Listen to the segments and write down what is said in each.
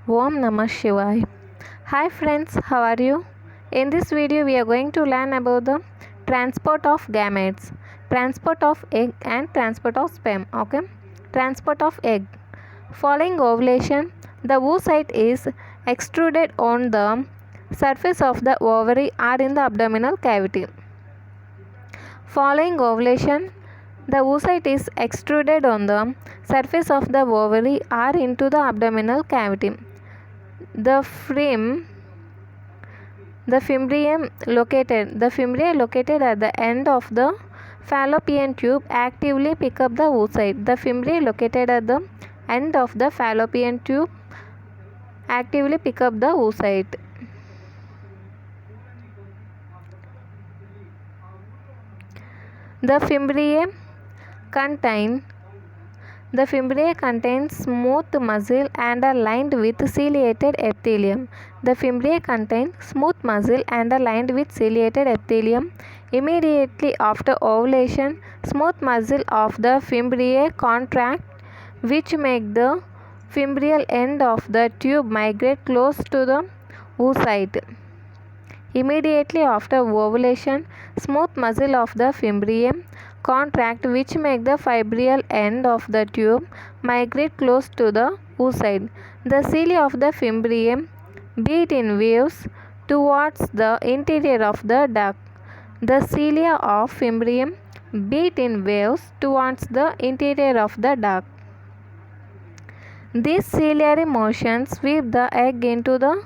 Om Namah Shivaya. Hi friends, how are you? In this video we are going to learn about the transport of gametes, transport of egg and transport of sperm. Okay, transport of egg. Following ovulation, the oocyte is extruded on the surface of the ovary or in the abdominal cavity. Following ovulation, the oocyte is extruded on the surface of the ovary or into the abdominal cavity. The fimbriae located at the end of the fallopian tube actively pick up the oocyte. The fimbriae located at the end of the fallopian tube actively pick up the oocyte. The fimbriae contain smooth muscle and are lined with ciliated epithelium. The fimbriae contain smooth muscle and are lined with ciliated epithelium. Immediately after ovulation, smooth muscle of the fimbriae contract, which make the fimbrial end of the tube migrate close to the oocyte. Immediately after ovulation, smooth muscle of the fimbriae contract, which make the fibrial end of the tube migrate close to the oocyte. The cilia of the fimbriae beat in waves towards the interior of the duct. The cilia of fimbriae beat in waves towards the interior of the duct. These ciliary motions sweep the egg into the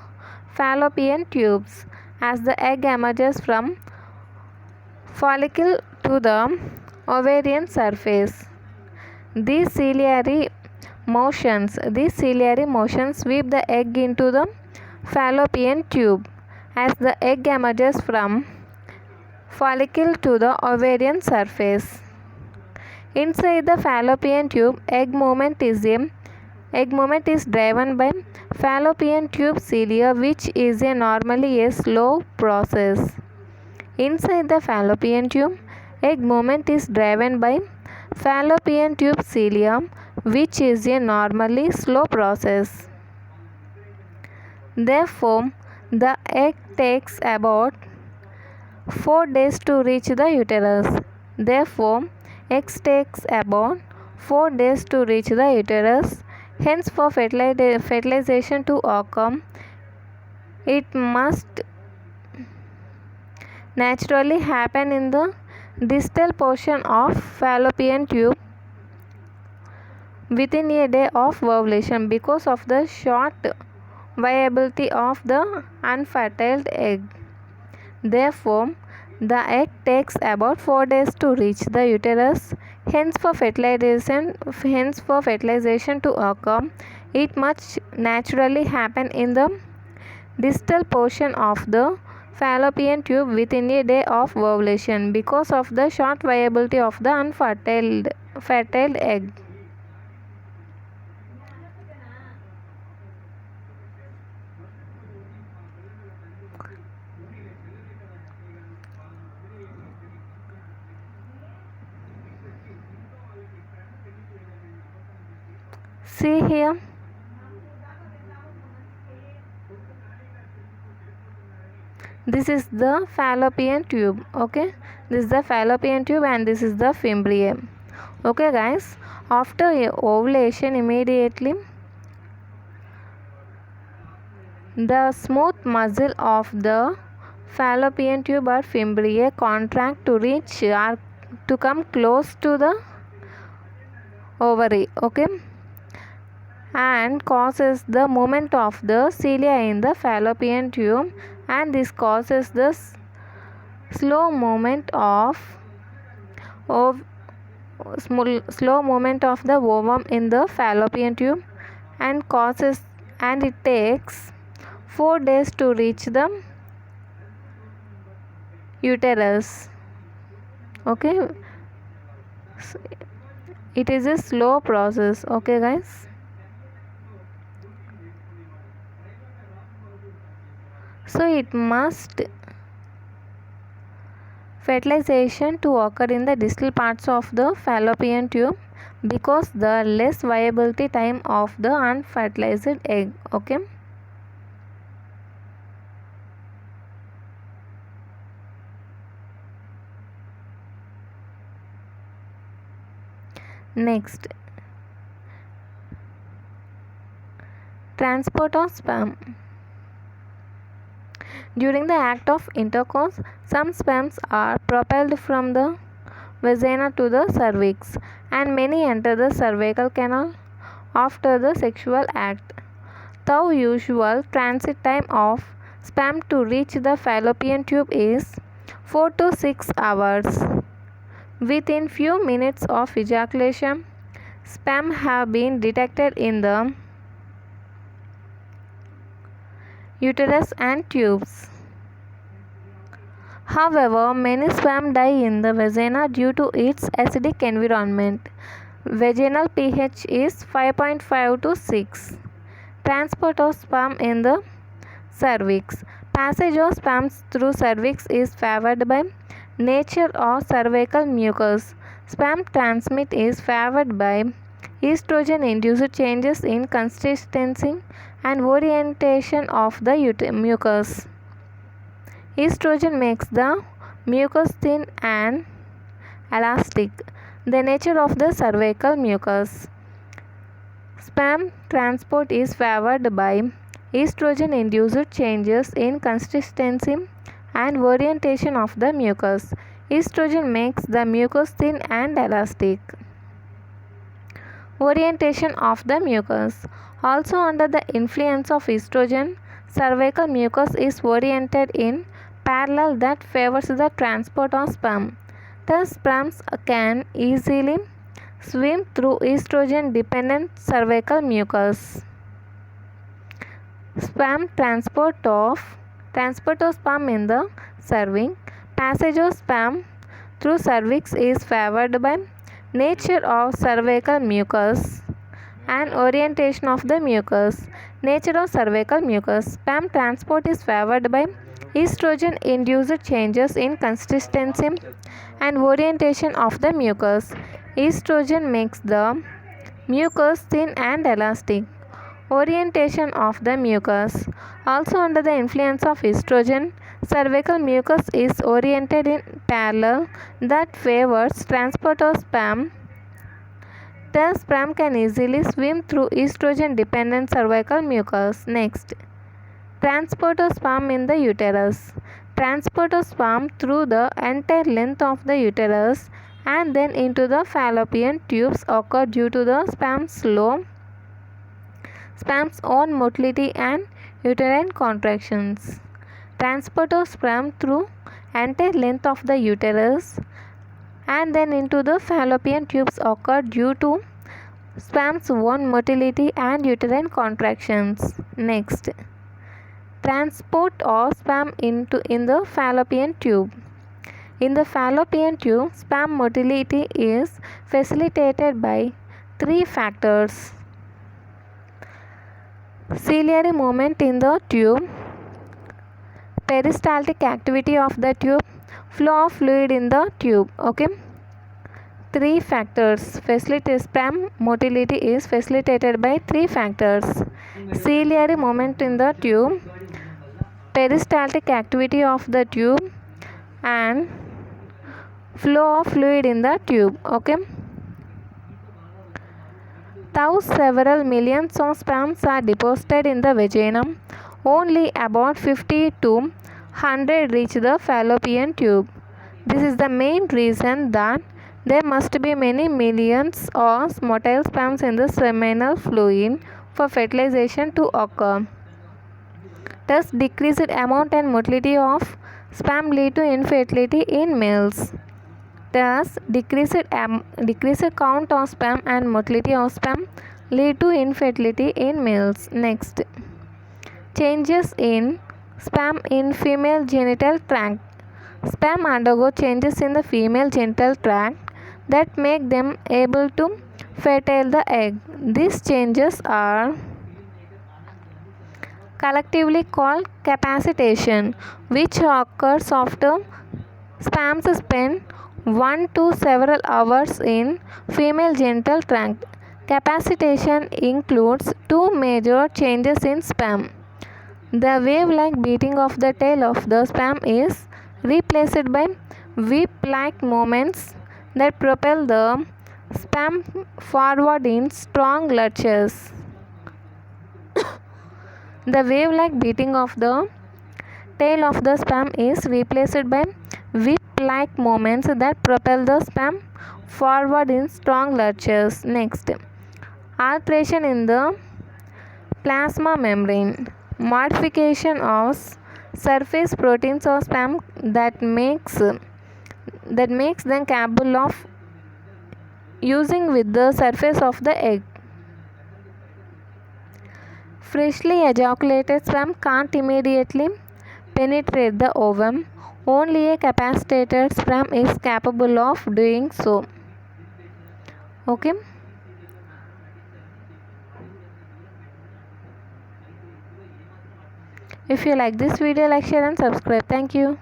fallopian tubes. As the egg emerges from follicle to the ovarian surface, these ciliary motions sweep the egg into the fallopian tube. As the egg emerges from follicle to the ovarian surface, inside the fallopian tube, egg movement is driven by fallopian tube cilia, which is normally a slow process. Inside the fallopian tube, egg movement is driven by fallopian tube cilia, which is a normally slow process. Therefore, the egg takes about 4 days to reach the uterus. Hence, for fertilization to occur, it must naturally happen in the distal portion of fallopian tube within a day of ovulation because of the short viability of the unfertilized egg. Therefore, the egg takes about 4 days to reach the uterus. Hence, for fertilization to occur, it must naturally happen in the distal portion of the fallopian tube within a day of ovulation because of the short viability of the unfertilized egg. See here. This is the fallopian tube. Okay, this is the fallopian tube and this is the fimbriae. Okay guys, after ovulation, immediately the smooth muscle of the fallopian tube or fimbriae contract to reach or to come close to the ovary. Okay, and causes the movement of the cilia in the fallopian tube, and this causes the slow movement of the ovum in the fallopian tube, and it takes 4 days to reach the uterus. Okay, it is a slow process. Okay guys, so it must fertilization to occur in the distal parts of the fallopian tube because the less viability time of the unfertilized egg. Okay. Next, transport of sperm. During the act of intercourse, some sperms are propelled from the vagina to the cervix, and many enter the cervical canal after the sexual act. The usual transit time of sperm to reach the fallopian tube is 4 to 6 hours. Within few minutes of ejaculation, sperm have been detected in the uterus and tubes. However, many sperm die in the vagina due to its acidic environment. Vaginal pH is 5.5 to 6. Transport of sperm in the cervix. Passage of sperm through cervix is favored by nature of cervical mucus. Sperm transmit is favored by estrogen-induced changes in consistency and orientation of the mucus. Estrogen makes the mucus thin and elastic. The nature of the cervical mucus. Sperm transport is favored by estrogen-induced changes in consistency and orientation of the mucus. Estrogen makes the mucus thin and elastic. Orientation of the mucus. Also under the influence of estrogen, cervical mucus is oriented in parallel that favors the transport of sperm. The sperms can easily swim through estrogen-dependent cervical mucus. Transport of sperm in the cervix. Passage of sperm through cervix is favored by nature of cervical mucus and orientation of the mucus. Nature of cervical mucus. Sperm transport is favored by estrogen-induced changes in consistency and orientation of the mucus. Estrogen makes the mucus thin and elastic. Orientation of the mucus. Also under the influence of estrogen, cervical mucus is oriented in parallel that favors transport of sperm. The sperm can easily swim through estrogen-dependent cervical mucus. Next, transport of sperm in the uterus. Transport of sperm through the entire length of the uterus and then into the fallopian tubes occur due to the sperm's own motility and uterine contractions. Transport of sperm through entire length of the uterus and then into the fallopian tubes occur due to sperm's own motility and uterine contractions. Next, transport of sperm in the fallopian tube. In the fallopian tube, sperm motility is facilitated by three factors: ciliary movement in the tube, peristaltic activity of the tube, flow of fluid in the tube. Okay, three factors. Sperm motility is facilitated by three factors: ciliary movement in the tube, peristaltic activity of the tube, and flow of fluid in the tube. Okay, thus several millions of sperms are deposited in the vagina. Only about 50 to 100 reach the fallopian tube. This is the main reason that there must be many millions of motile sperms in the seminal fluid for fertilization to occur. Thus, decreased amount and motility of sperm lead to infertility in males. Thus, decreased count of sperm and motility of sperm lead to infertility in males. Next, changes in sperm in female genital tract. Sperm undergo changes in the female genital tract that make them able to fertile the egg. These changes are collectively called capacitation, which occurs after Spams spend 1 to several hours in female genital tract. Capacitation includes two major changes in sperm. The wave-like beating of the tail of the sperm is replaced by whip-like movements that propel the sperm forward in strong lurches. The wave-like beating of the tail of the sperm is replaced by whip-like movements that propel the sperm forward in strong lurches. Next, alteration in the plasma membrane. Modification of surface proteins of sperm that makes them capable of fusing with the surface of the egg. Freshly ejaculated sperm can't immediately penetrate the ovum. Only a capacitated sperm is capable of doing so. Okay. If you like this video, like, share and subscribe. Thank you.